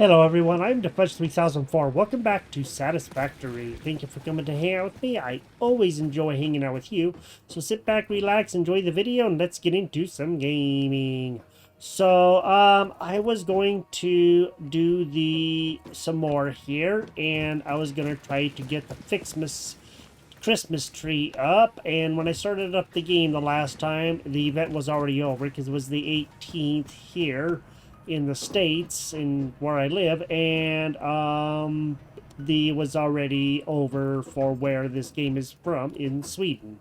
Hello everyone, I'm Defense3004. Welcome back to Satisfactory. Thank you for coming to hang out with me. I always enjoy hanging out with you. So sit back, relax, enjoy the video, and let's get into some gaming. So, I was going to do some more here, and I was going to try to get the Christmas tree up, and when I started up the game the last time, the event was already over because it was the 18th here in the States, in where I live, and the was already over for where this game is from in Sweden.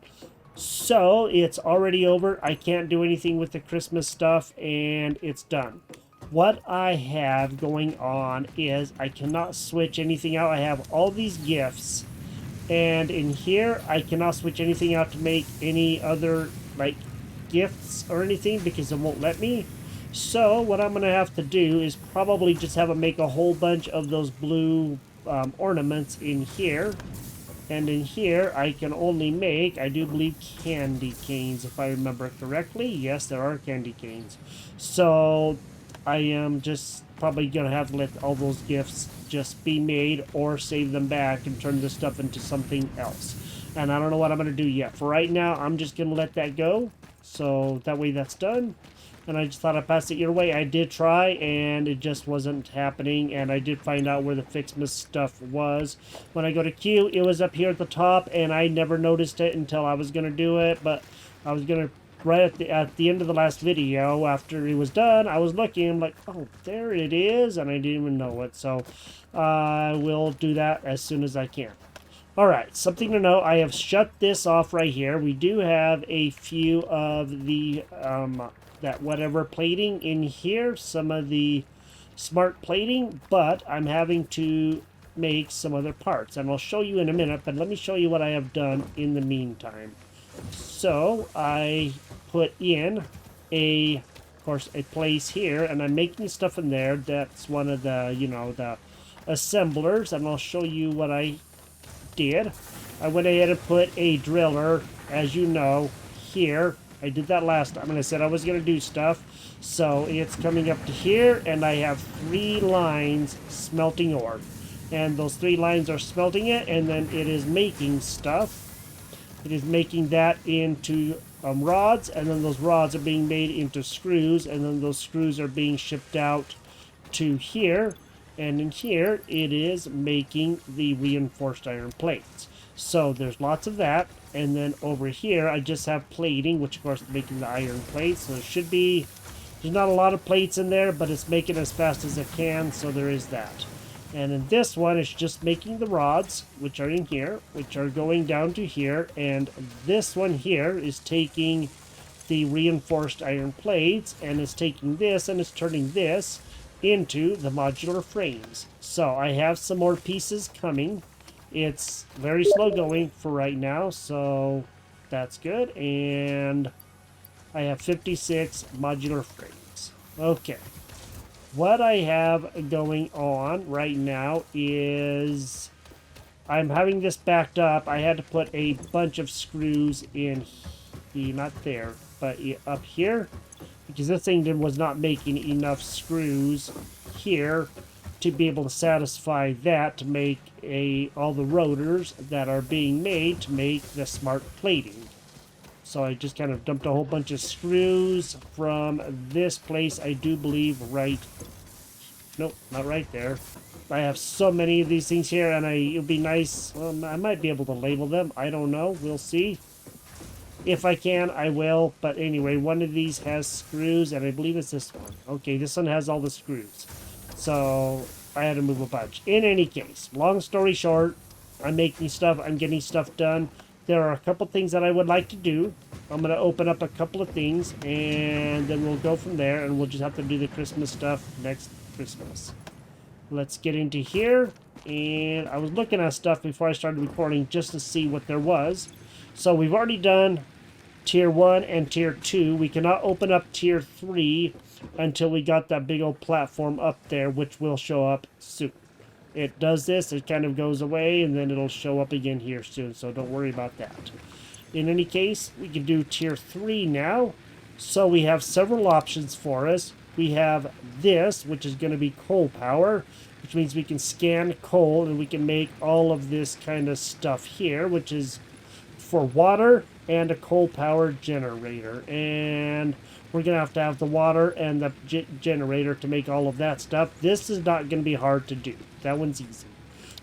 So it's already over. I can't do anything with the Christmas stuff, and it's done. What I have going on is I cannot switch anything out. I have all these gifts, and in here I cannot switch anything out to make any other like gifts or anything because it won't let me. So what I'm gonna have to do is probably just have them make a whole bunch of those blue ornaments in here, and in here I can only make, I do believe, candy canes, if I remember correctly. Yes, there are candy canes. So I am just probably gonna have to let all those gifts just be made or save them back and turn this stuff into something else. And I don't know what I'm gonna do yet. For right now, I'm just gonna let that go. So that way that's done. And I just thought I'd pass it your way. I did try, and it just wasn't happening. And I did find out where the Fixmas stuff was. When I go to Q, it was up here at the top, and I never noticed it until I was gonna do it. But I was gonna right at the end of the last video, after it was done, I was looking, I'm like, oh, there it is, and I didn't even know it. So I will do that as soon as I can. All right, something to know, I have shut this off right here. We do have a few of the that whatever plating in here, some of the smart plating, but I'm having to make some other parts, and I'll show you in a minute. But let me show you what I have done in the meantime. So I put in of course, a place here, and I'm making stuff in there. That's one of the, the assemblers, and I'll show you what I did. I went ahead and put a driller, as you know, here. I did that last time, and I said I was going to do stuff. So it's coming up to here, and I have 3 lines smelting ore. And those 3 lines are smelting it, and then it is making stuff. It is making that into rods, and then those rods are being made into screws, and then those screws are being shipped out to here, and in here it is making the reinforced iron plates. So there's lots of that, and then over here I just have plating, which of course is making the iron plates. So there's not a lot of plates in there, but it's making as fast as it can, so there is that. And in this one, it's just making the rods, which are in here, which are going down to here. And this one here is taking the reinforced iron plates, and it's taking this, and it's turning this into the modular frames. So I have some more pieces coming. It's very slow going for right now, so that's good. And I have 56 modular frames. Okay. What I have going on right now is I'm having this backed up. I had to put a bunch of screws in, not there, but up here, because this thing was not making enough screws here to be able to satisfy that to make all the rotors that are being made to make the smart plating. So I just kind of dumped a whole bunch of screws from this place, I do believe, right. Nope, not right there. I have so many of these things here, and it would be nice. Well, I might be able to label them. I don't know. We'll see. If I can, I will. But anyway, one of these has screws, and I believe it's this one. Okay, this one has all the screws. So I had to move a bunch. In any case, long story short, I'm making stuff. I'm getting stuff done. There are a couple things that I would like to do. I'm going to open up a couple of things, and then we'll go from there, and we'll just have to do the Christmas stuff next Christmas. Let's get into here. And I was looking at stuff before I started recording just to see what there was. So we've already done tier 1 and tier 2. We cannot open up tier 3 until we got that big old platform up there, which will show up soon. It does this, it kind of goes away, and then it'll show up again here soon, so don't worry about that. In any case, we can do tier 3 now. So we have several options for us. we have this, which is going to be coal power, which means we can scan coal and we can make all of this kind of stuff here, which is for water and a coal power generator. And we're going to have the water and the generator to make all of that stuff. This is not going to be hard to do. That one's easy.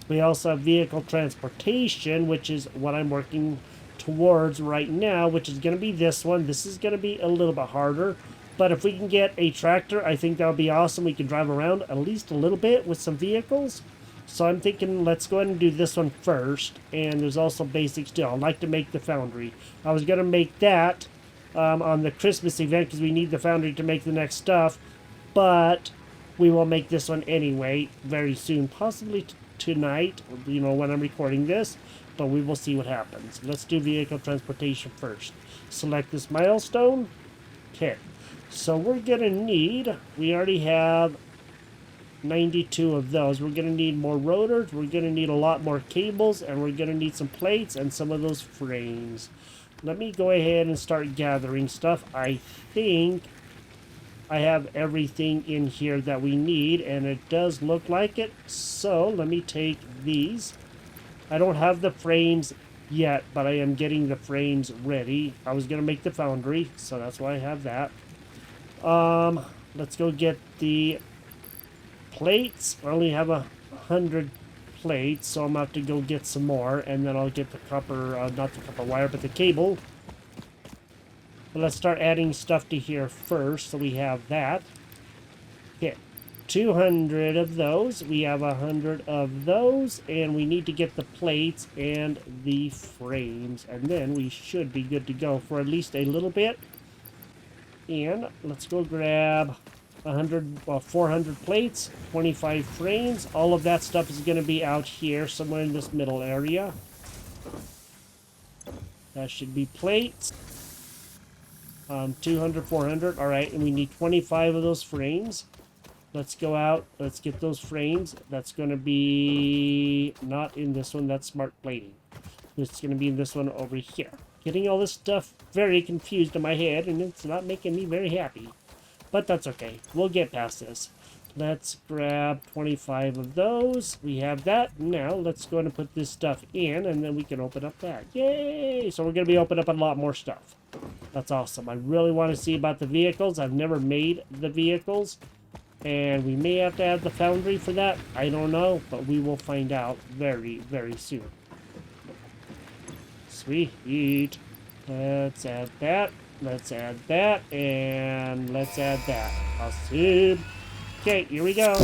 We also have vehicle transportation, which is what I'm working towards right now, which is going to be this one. This is going to be a little bit harder, but if we can get a tractor, I think that would be awesome. We can drive around at least a little bit with some vehicles. So I'm thinking let's go ahead and do this one first. And there's also basics too. I'd like to make the foundry. I was going to make that on the Christmas event because we need the foundry to make the next stuff, but we will make this one anyway very soon, possibly tonight, you know, when I'm recording this, but we will see what happens. Let's do vehicle transportation first. Select this milestone. Okay, so we're gonna need, we already have 92 of those. We're gonna need more rotors, we're gonna need a lot more cables, and we're gonna need some plates and some of those frames. Let me go ahead and start gathering stuff. I think I have everything in here that we need, and it does look like it. So let me take these. I don't have the frames yet, but I am getting the frames ready. I was going to make the foundry, so that's why I have that. Let's go get the plates. I only have 100 plates, so I'm going to have to go get some more, and then I'll get the copper, not the copper wire, but the cable. But let's start adding stuff to here first, so we have that. Okay, 200 of those. We have 100 of those, and we need to get the plates and the frames, and then we should be good to go for at least a little bit. And let's go grab 400 plates, 25 frames. All of that stuff is going to be out here, somewhere in this middle area. That should be plates. 200, 400. All right, and we need 25 of those frames. Let's go out. Let's get those frames. That's going to be not in this one. That's smart plating. It's going to be in this one over here. Getting all this stuff very confused in my head, and it's not making me very happy. But that's okay. We'll get past this. Let's grab 25 of those. We have that. Now, let's go ahead and put this stuff in, and then we can open up that. Yay! So we're going to be opening up a lot more stuff. That's awesome. I really want to see about the vehicles. I've never made the vehicles, and we may have to add the foundry for that. I don't know, but we will find out very, very soon. Sweet. Let's add that. Let's add that, and let's add that. Awesome. Okay, here we go.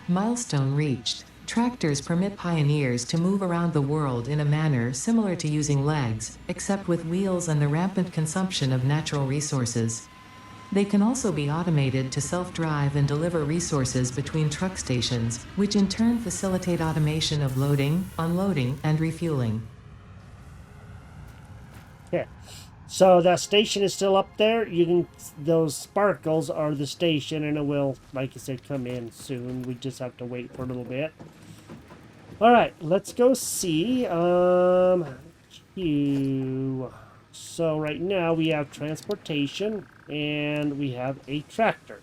Milestone reached. Tractors permit pioneers to move around the world in a manner similar to using legs, except with wheels and the rampant consumption of natural resources. They can also be automated to self-drive and deliver resources between truck stations, which in turn facilitate automation of loading, unloading, and refueling. Okay, so that station is still up there. You can, those sparkles are the station, and it will, like I said, come in soon. We just have to wait for a little bit. All right, let's go see. Q. So right now we have transportation, and we have a tractor.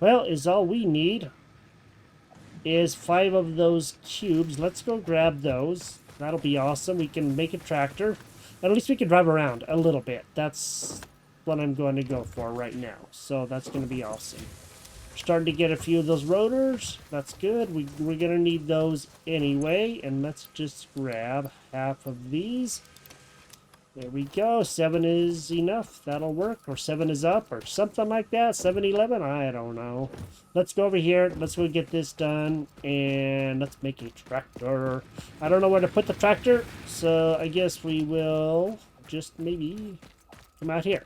Well, is all we need is 5 of those cubes. Let's go grab those. That'll be awesome. We can make a tractor. At least we can drive around a little bit. That's what I'm going to go for right now. So that's going to be awesome. Starting to get a few of those rotors. That's good. We're going to need those anyway. And let's just grab half of these. There we go. 7 is enough. That'll work. Or 7 is up. Or something like that. 7-11. I don't know. Let's go over here. Let's go get this done. And let's make a tractor. I don't know where to put the tractor. So I guess we will just maybe come out here.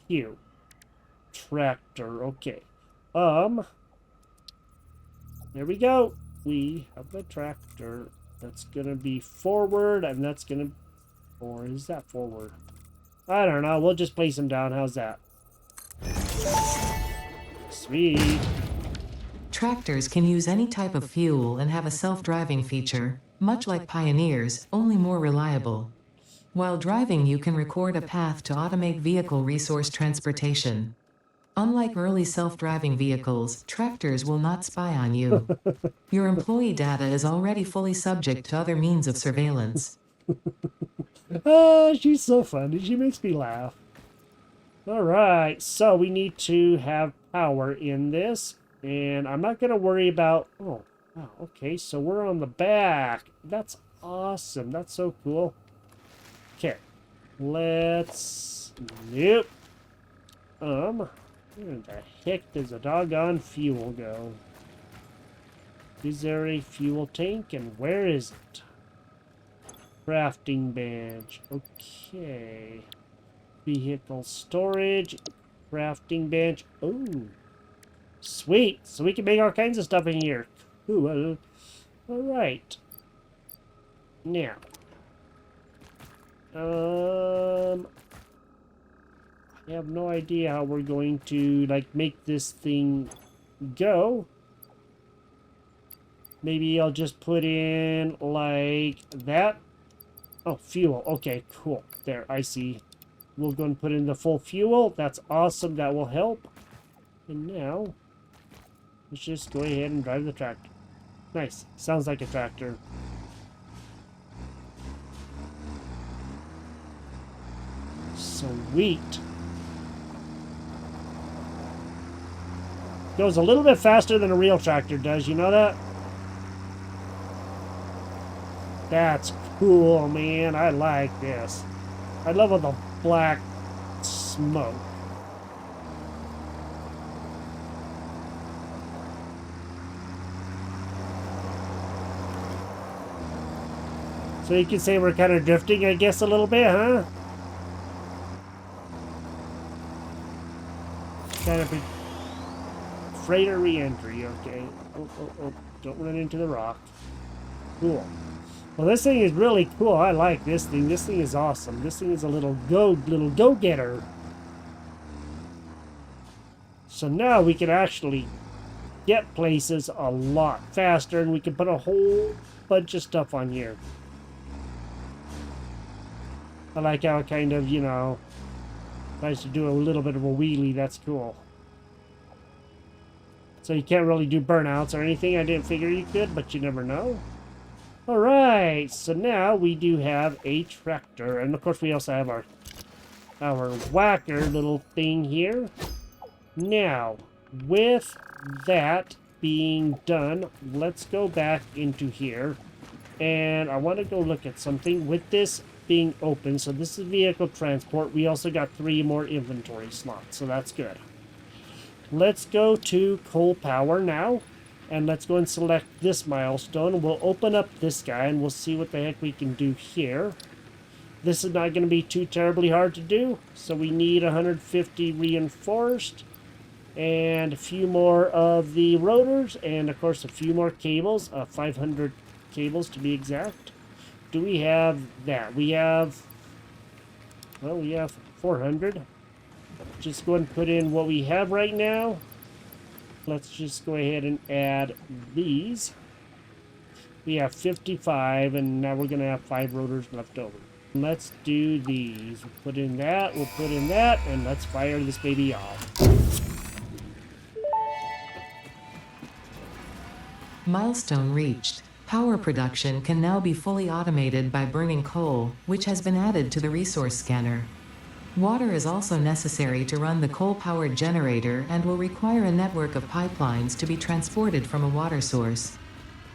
Here. Tractor. Okay. There we go. We have the tractor. That's going to be forward. And that's going to... Or is that forward? I don't know. We'll just place them down. How's that? Sweet. Tractors can use any type of fuel and have a self-driving feature, much like pioneers, only more reliable. While driving, you can record a path to automate vehicle resource transportation. Unlike early self-driving vehicles, tractors will not spy on you. Your employee data is already fully subject to other means of surveillance. Oh, she's so funny. She makes me laugh. All right, so we need to have power in this, and I'm not going to worry about... Oh, wow, okay, so we're on the back. That's awesome. That's so cool. Okay, let's... Nope. Where the heck does a doggone fuel go? Is there a fuel tank, and where is it? Crafting bench. Okay. Vehicle storage. Crafting bench. Oh. Sweet. So we can make all kinds of stuff in here. Cool. Alright. Now. I have no idea how we're going to, like, make this thing go. Maybe I'll just put in, like, that. Oh, fuel. Okay, cool. There, I see. We'll go and put in the full fuel. That's awesome. That will help. And now, let's just go ahead and drive the tractor. Nice. Sounds like a tractor. Sweet. Goes a little bit faster than a real tractor does. You know that? That's cool, man. I like this. I love all the black smoke. So you can say we're kind of drifting, I guess, a little bit, huh? Kind of freighter re-entry, okay. Oh, don't run into the rock. Cool. Well, this thing is really cool. I like this thing. This thing is awesome. This thing is a little go-getter. So now we can actually get places a lot faster, and we can put a whole bunch of stuff on here. I like how it kind of, you know, tries to do a little bit of a wheelie. That's cool. So you can't really do burnouts or anything. I didn't figure you could, but you never know. Alright, so now we do have a tractor. And of course we also have our whacker little thing here. Now, with that being done, let's go back into here. And I want to go look at something with this being open. So this is vehicle transport. We also got 3 more inventory slots, so that's good. Let's go to coal power now. And let's go and select this milestone. We'll open up this guy and we'll see what the heck we can do here. This is not going to be too terribly hard to do. So we need 150 reinforced. And a few more of the rotors. And of course a few more cables. 500 cables to be exact. Do we have that? We have 400. Just go and put in what we have right now. Let's just go ahead and add these. We have 55, and now we're going to have 5 rotors left over. Let's do these. We'll put in that, and let's fire this baby off. Milestone reached. Power production can now be fully automated by burning coal, which has been added to the resource scanner. Water is also necessary to run the coal-powered generator and will require a network of pipelines to be transported from a water source.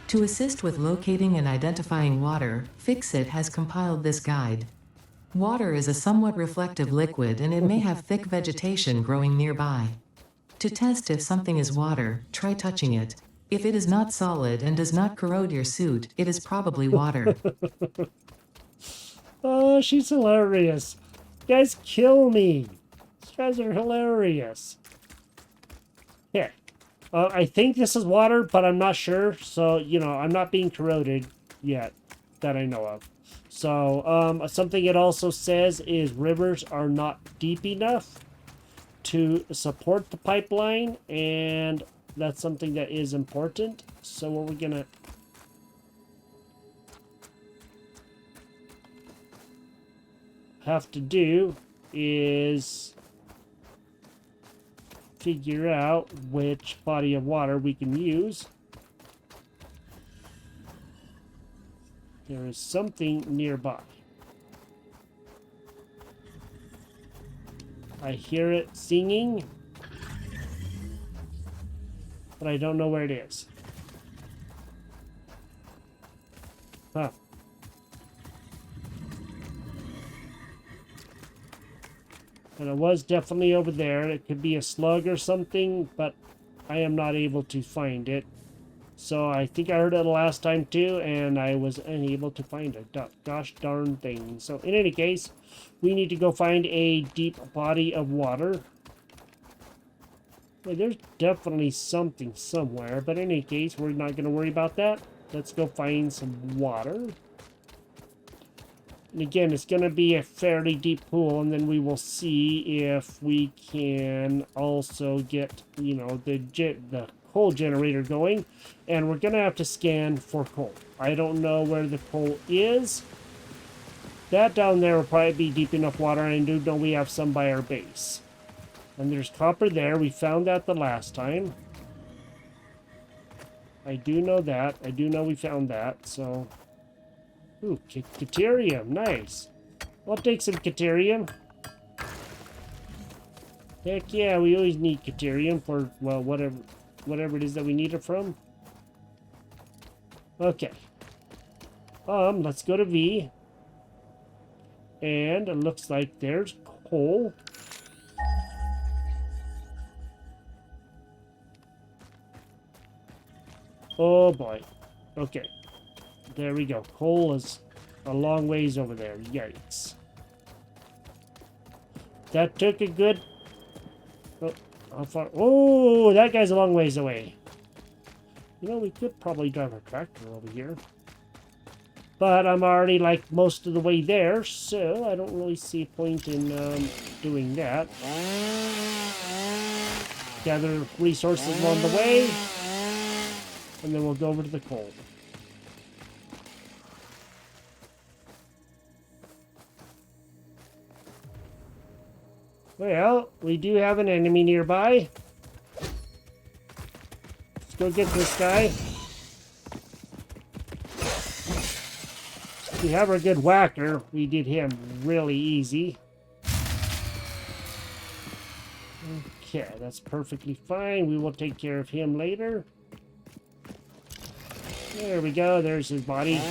To assist with locating and identifying water, Fixit has compiled this guide. Water is a somewhat reflective liquid and it may have thick vegetation growing nearby. To test if something is water, try touching it. If it is not solid and does not corrode your suit, it is probably water. Oh, she's hilarious. You guys kill me. These guys are hilarious. Yeah. I think this is water, but I'm not sure. So, you know, I'm not being corroded yet that I know of. So, something it also says is rivers are not deep enough to support the pipeline. And that's something that is important. So what we're going to... have to do is figure out which body of water we can use. There is something nearby. I hear it singing, but I don't know where it is. Huh. And it was definitely over there. It could be a slug or something, but I am not able to find it. So I think I heard it the last time too, and I was unable to find it. Gosh darn thing. So in any case, we need to go find a deep body of water. Well, there's definitely something somewhere, but in any case, we're not going to worry about that. Let's go find some water. And again, it's going to be a fairly deep pool, and then we will see if we can also get, you know, the coal generator going. And we're going to have to scan for coal. I don't know where the coal is. That down there will probably be deep enough water. I do know we have some by our base. And there's copper there. We found that the last time. I do know that. I do know we found that, so... Ooh, Caterium. Nice. I'll take some Caterium. Heck yeah, we always need Caterium for, well, whatever it is that we need it from. Okay. Let's go to V. And it looks like there's coal. Oh boy. Okay. There we go. Coal is a long ways over there. Yikes. That took a good... Oh, how far? Oh, that guy's a long ways away. You know, we could probably drive our tractor over here. But I'm already like most of the way there, so I don't really see a point in doing that. Gather resources along the way. And then we'll go over to the coal. Well, we do have an enemy nearby. Let's go get this guy. We have our good whacker. We did him really easy. Okay, that's perfectly fine. We will take care of him later. There we go. There's his body.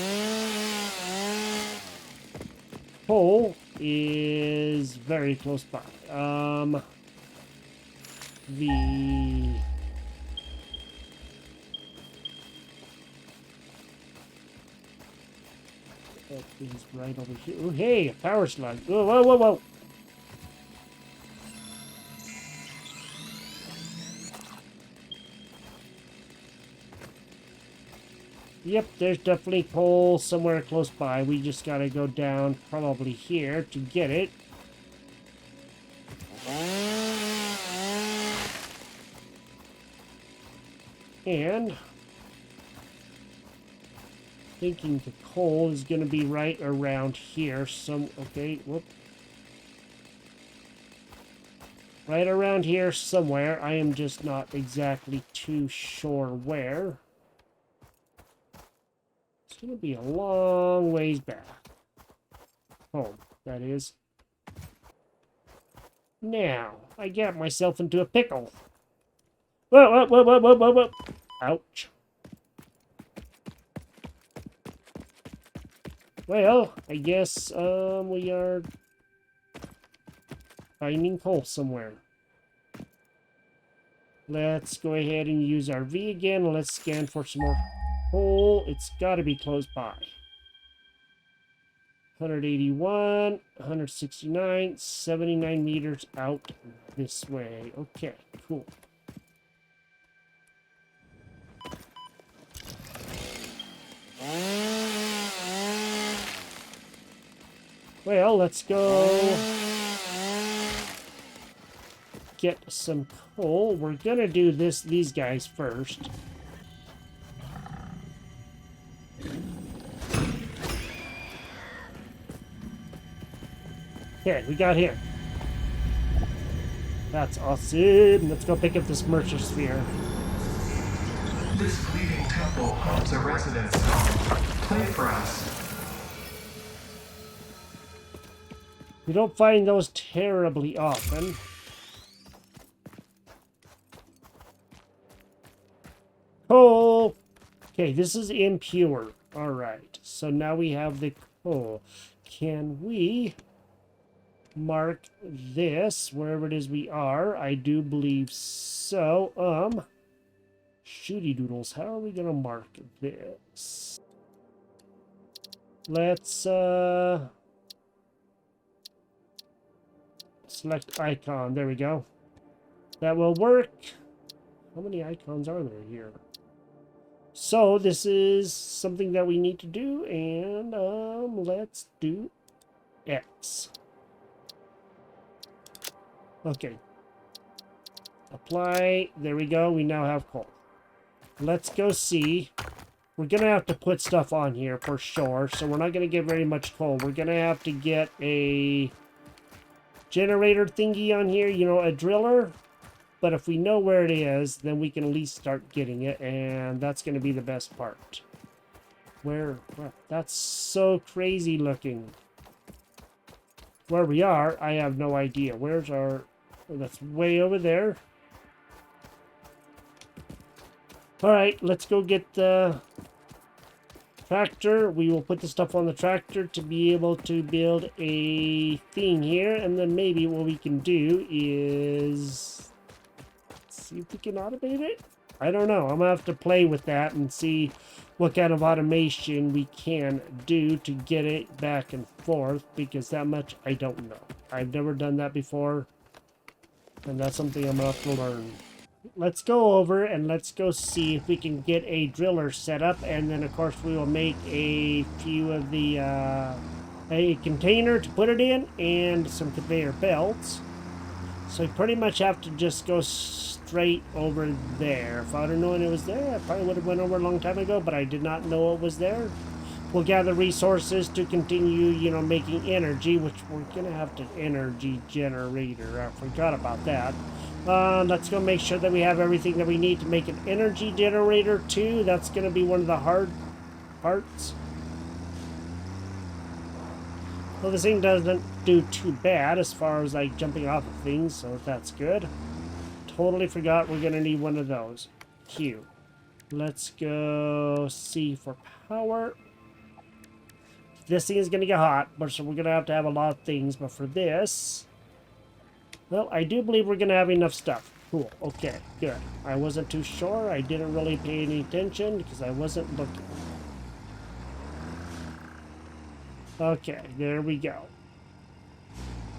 Coal is very close by. That is right over here. Oh, hey, a power slug. Whoa, whoa, whoa, whoa. Yep, there's definitely coal somewhere close by. We just gotta go down probably here to get it. And thinking the coal is gonna be right around here. Okay, whoop. Right around here somewhere. I am just not exactly too sure where. It's gonna be a long ways back. Home, that is. Now, I got myself into a pickle. Whoa, whoa, whoa, whoa, whoa, whoa, whoa. Ouch. Well, I guess, we are finding coal somewhere. Let's go ahead and use our V again. Let's scan for some more coal. It's got to be close by. 181, 169, 79 meters out this way. Okay, cool. Well, let's go get some coal. We're gonna do these guys first. Okay, we got him. That's awesome. Let's go pick up this Mercer sphere. This fleeting temple holds a residence zone. Play for us. We don't find those terribly often. Coal! Okay, this is impure. Alright, so now we have the coal. Can we mark this wherever it is we are? I do believe so. Shooty doodles, how are we gonna mark this? Let's select icon. There we go. That will work. How many icons are there here? So this is something that we need to do, and let's do X. Okay. Apply. There we go. We now have coal. Let's go see. We're going to have to put stuff on here for sure, so we're not going to get very much coal. We're going to have to get a generator thingy on here, you know, a driller. But if we know where it is, then we can at least start getting it, and that's going to be the best part. Where? That's so crazy looking. Where we are, I have no idea. Where's our... Oh, that's way over there. Alright, let's go get the tractor. We will put the stuff on the tractor to be able to build a thing here, and then maybe what we can do is... see if we can automate it. I don't know. I'm gonna have to play with that and see what kind of automation we can do to get it back and forth, because that much I don't know. I've never done that before, and that's something I'm gonna have to learn. Let's go over and let's go see if we can get a driller set up, and then of course we will make a few of the a container to put it in and some conveyor belts. So we pretty much have to just go straight over there. If I'd have known it was there, I probably would have went over a long time ago, but I did not know it was there. We'll gather resources to continue, you know, making energy, which we're going to have to energy generator. I forgot about that. Let's go make sure that we have everything that we need to make an energy generator too. That's going to be one of the hard parts. Well, this thing doesn't do too bad as far as like jumping off of things, so that's good. Totally forgot we're gonna need one of those. Q. Let's go see for power. This thing is gonna get hot, but so we're gonna have a lot of things. But for this, well, I do believe we're gonna have enough stuff. Cool. Okay, good. I wasn't too sure. I didn't really pay any attention because I wasn't looking. Okay, there we go.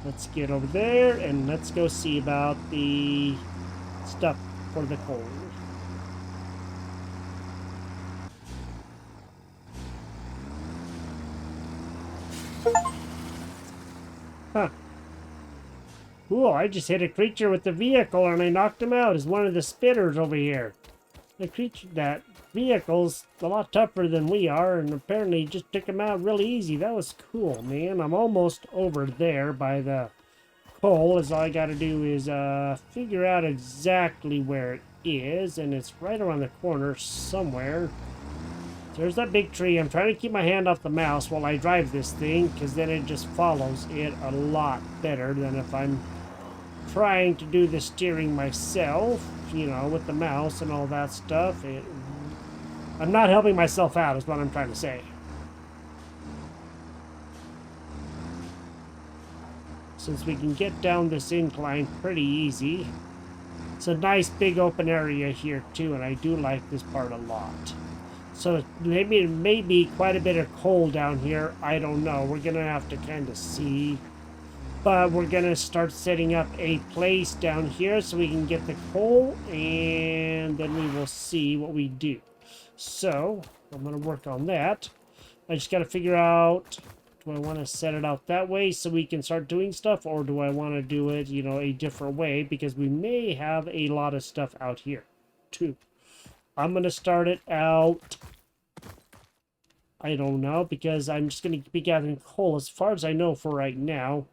Let's get over there and let's go see about the stuff for the coal. Huh. Cool, I just hit a creature with the vehicle and I knocked him out. It's one of the spitters over here. The creature, that vehicle's a lot tougher than we are, and apparently just took him out really easy. That was cool, man. I'm almost over there by the coal, as all I gotta do is figure out exactly where it is, and it's right around the corner somewhere. There's that big tree. I'm trying to keep my hand off the mouse while I drive this thing, because then it just follows it a lot better than if I'm trying to do the steering myself, you know, with the mouse and all that stuff. I'm not helping myself out is what I'm trying to say. Since we can get down this incline pretty easy. It's a nice big open area here too, and I do like this part a lot. So maybe it may be quite a bit of coal down here. I don't know. We're going to have to kind of see. But we're going to start setting up a place down here so we can get the coal, and then we will see what we do. So I'm going to work on that. I just got to figure out, do I want to set it out that way so we can start doing stuff, or do I want to do it, you know, a different way, because we may have a lot of stuff out here too. I'm going to start it out, I don't know, because I'm just going to be gathering coal as far as I know for right now.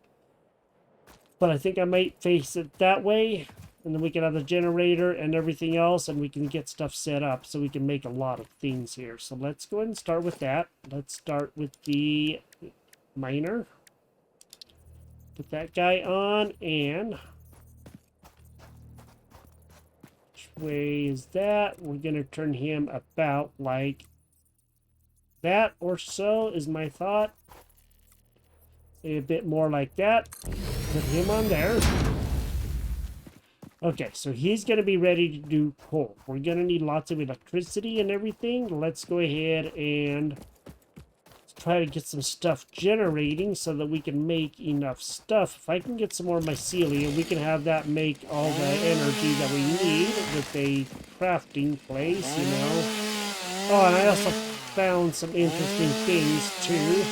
But I think I might face it that way. And then we can have the generator and everything else, and we can get stuff set up so we can make a lot of things here. So let's go ahead and start with that. Let's start with the miner. Put that guy on, and which way is that? We're going to turn him about like that or so is my thought. Say a bit more like that. Put him on there. Okay, so he's going to be ready to do coal. We're going to need lots of electricity and everything. Let's go ahead and try to get some stuff generating so that we can make enough stuff. If I can get some more mycelium, we can have that make all the energy that we need with a crafting place, you know. Oh, and I also found some interesting things too.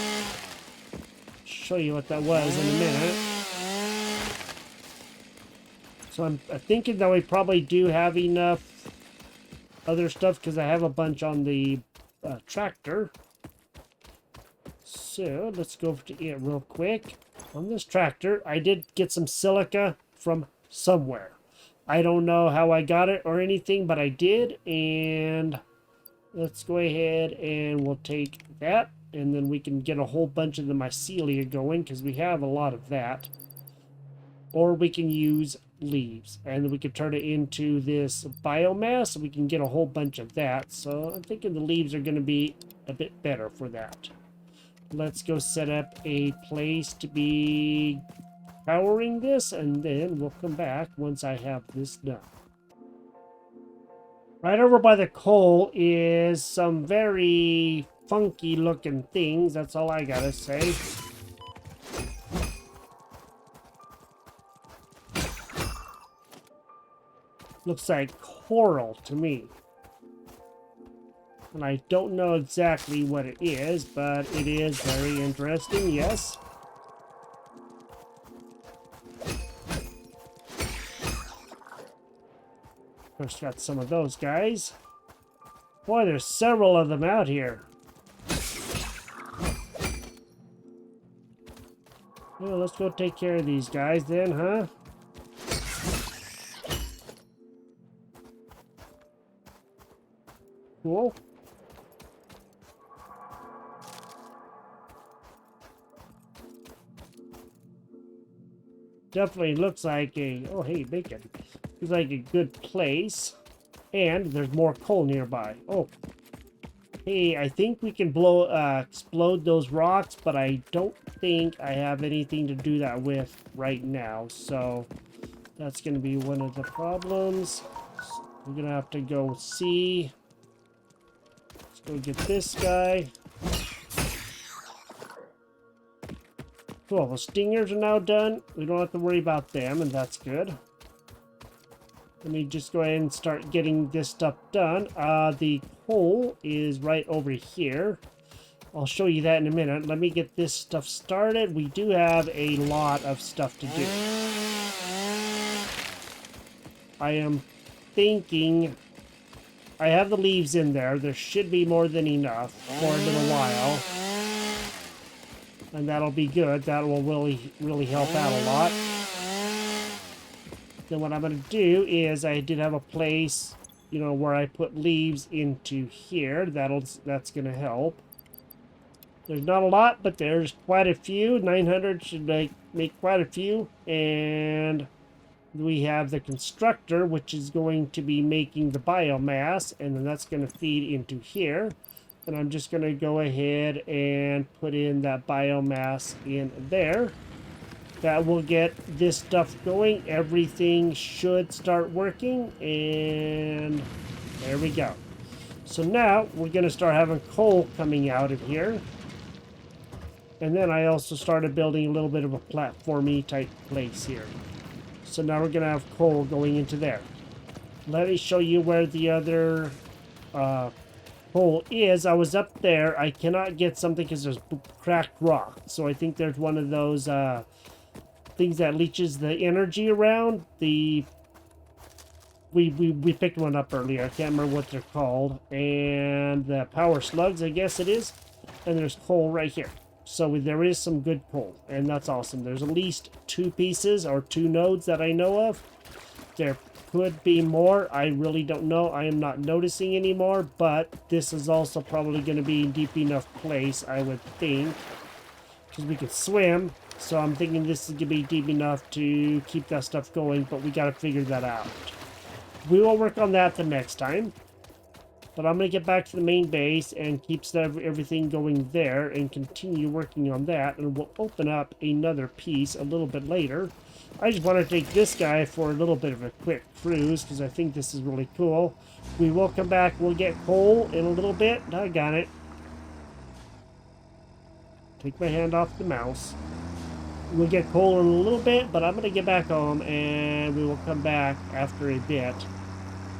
Show you what that was in a minute. So I'm thinking that we probably do have enough other stuff because I have a bunch on the tractor. So let's go to it real quick. On this tractor, I did get some silica from somewhere. I don't know how I got it or anything, but I did. And let's go ahead and we'll take that. And then we can get a whole bunch of the mycelia going because we have a lot of that. Or we can use leaves and we can turn it into this biomass. We can get a whole bunch of that. So I'm thinking the leaves are going to be a bit better for that. Let's go set up a place to be powering this, and then we'll come back once I have this done. Right over by the coal is some very funky looking things. That's all I gotta say. Looks like coral to me. And I don't know exactly what it is, but it is very interesting, yes. Of course, got some of those guys. Boy, there's several of them out here. Well, let's go take care of these guys then, huh? Cool. Definitely looks like a... Oh, hey, bacon. Looks like a good place. And there's more coal nearby. Oh. Hey, I think we can explode those rocks, but I don't think I have anything to do that with right now. So that's going to be one of the problems. We're going to have to go see. Let's go get this guy. Cool, the stingers are now done. We don't have to worry about them, and that's good. Let me just go ahead and start getting this stuff done. The coal is right over here. I'll show you that in a minute. Let me get this stuff started. We do have a lot of stuff to do. I am thinking... I have the leaves in there. There should be more than enough for a little while. And that'll be good. That will really help out a lot. Then what I'm going to do is I did have a place, you know, where I put leaves into here. That's going to help. There's not a lot, but there's quite a few. 900 should make quite a few. And we have the constructor, which is going to be making the biomass. And then that's going to feed into here. And I'm just going to go ahead and put in that biomass in there. That will get this stuff going. Everything should start working. And there we go. So now we're going to start having coal coming out of here. And then I also started building a little bit of a platformy type place here. So now we're going to have coal going into there. Let me show you where the other... hole is. I was up there. I cannot get something because there's cracked rock. So I think there's one of those things that leaches the energy around. We picked one up earlier. I can't remember what they're called. And the power slugs, I guess it is. And there's coal right here. So there is some good coal, and that's awesome. There's at least 2 pieces or 2 nodes that I know of. There could be more. I really don't know. I am not noticing anymore, but this is also probably going to be a deep enough place, I would think, because we could swim. So I'm thinking this is going to be deep enough to keep that stuff going, but we got to figure that out. We will work on that the next time. But I'm going to get back to the main base and keep everything going there and continue working on that. And we'll open up another piece a little bit later. I just want to take this guy for a little bit of a quick cruise because I think this is really cool. We will come back. We'll get coal in a little bit. I got it. Take my hand off the mouse. We'll get coal in a little bit, but I'm going to get back home and we will come back after a bit.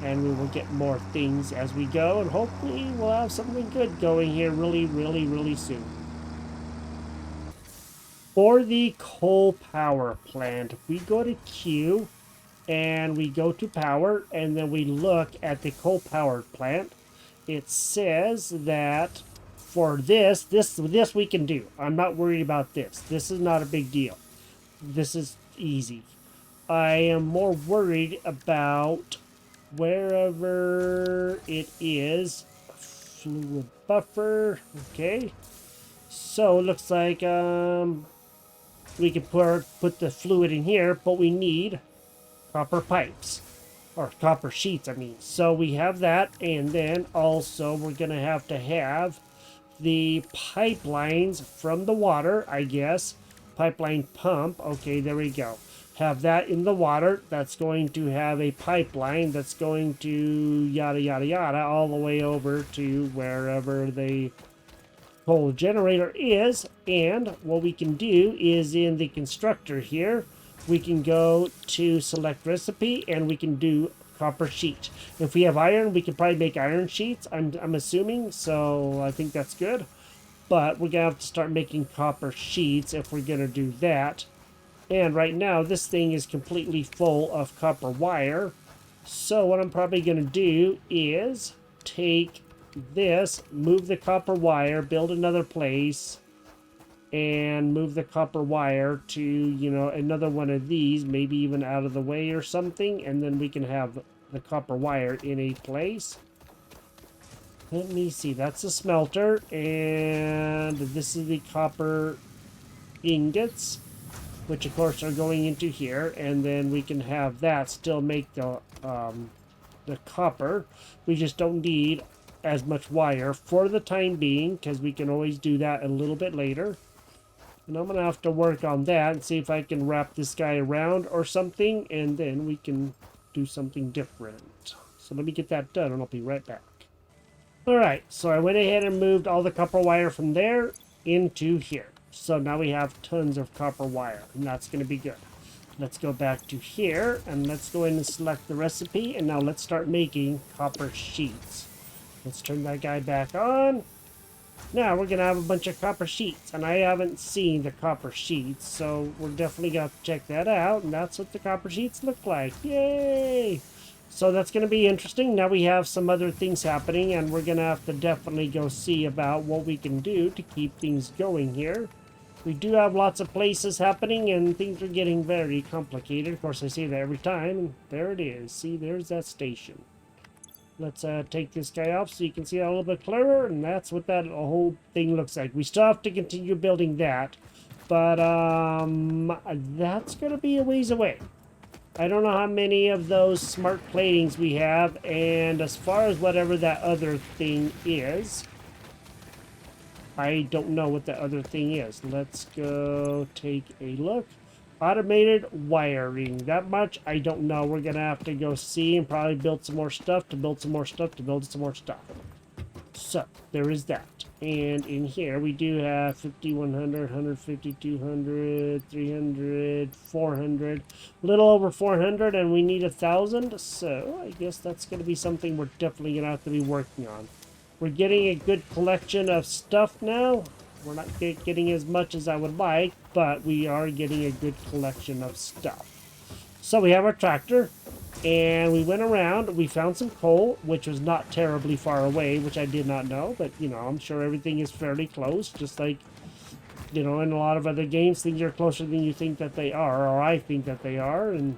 And we will get more things as we go, and hopefully we'll have something good going here really soon. For the coal power plant, we go to Q, and we go to power, and then we look at the coal power plant. It says that for this we can do. I'm not worried about this. This is not a big deal. This is easy. I am more worried about wherever it is. Fluid buffer. Okay. So it looks like we can put the fluid in here, but we need copper pipes. Or copper sheets, I mean. So we have that, and then also we're going to have the pipelines from the water, I guess. Pipeline pump. Okay, there we go. Have that in the water. That's going to have a pipeline that's going to yada yada yada all the way over to wherever the coal generator is. And what we can do is in the constructor here, we can go to select recipe and we can do copper sheet. If we have iron, we can probably make iron sheets, I'm assuming, so I think that's good. But we're gonna have to start making copper sheets if we're gonna do that. And right now, this thing is completely full of copper wire. So what I'm probably going to do is take this, move the copper wire, build another place, and move the copper wire to, you know, another one of these, maybe even out of the way or something. And then we can have the copper wire in a place. Let me see. That's a smelter. And this is the copper ingots, which of course are going into here, and then we can have that still make the copper. We just don't need as much wire for the time being, because we can always do that a little bit later. And I'm gonna have to work on that and see if I can wrap this guy around or something, and then we can do something different. So let me get that done and I'll be right back. Alright, so I went ahead and moved all the copper wire from there into here. So now we have tons of copper wire, and that's going to be good. Let's go back to here, and let's go in and select the recipe, and now let's start making copper sheets. Let's turn that guy back on. Now we're going to have a bunch of copper sheets, and I haven't seen the copper sheets, so we're definitely going to check that out, and that's what the copper sheets look like. Yay! So that's going to be interesting. Now we have some other things happening, and we're going to have to definitely go see about what we can do to keep things going here. We do have lots of places happening, and things are getting very complicated. Of course, I say that every time, and there it is. See, there's that station. Let's take this guy off so you can see it a little bit clearer, and that's what that whole thing looks like. We still have to continue building that, but that's going to be a ways away. I don't know how many of those smart platings we have, and as far as whatever that other thing is, I don't know what the other thing is. Let's go take a look. Automated wiring. That much, I don't know. We're going to have to go see and probably build some more stuff to build some more stuff to build some more stuff. So, there is that. And in here, we do have 50, 100, 150, 200, 300, 400. A little over 400, and we need 1,000. So, I guess that's going to be something we're definitely going to have to be working on. We're getting a good collection of stuff now. We're not getting as much as I would like, but we are getting a good collection of stuff. So we have our tractor, and we went around. We found some coal, which was not terribly far away, which I did not know, but, you know, I'm sure everything is fairly close, just like You know, in a lot of other games, things are closer than you think that they are, or I think that they are, and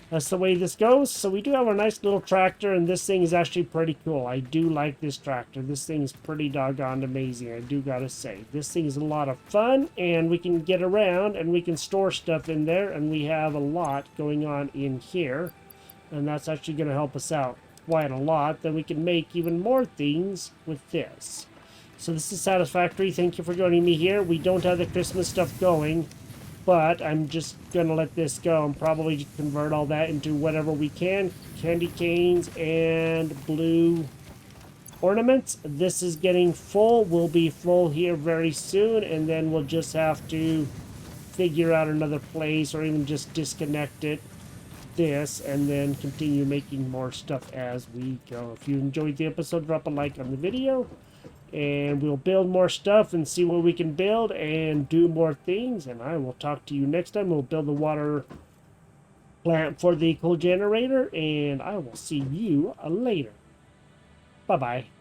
that's the way this goes. So we do have a nice little tractor, and this thing is actually pretty cool. I do like this tractor. This thing is pretty doggone amazing, I do gotta say. This thing is a lot of fun, and we can get around, and we can store stuff in there, and we have a lot going on in here, and that's actually going to help us out quite a lot. Then we can make even more things with this. So this is Satisfactory. Thank you for joining me here. We don't have the Christmas stuff going, but I'm just going to let this go and probably just convert all that into whatever we can. Candy canes and blue ornaments. This is getting full. We'll be full here very soon, and then we'll just have to figure out another place or even just disconnect this and then continue making more stuff as we go. If you enjoyed the episode, drop a like on the video, and we'll build more stuff and see what we can build and do more things. And I will talk to you next time. We'll build the water plant for the coal generator, and I will see you later. Bye bye.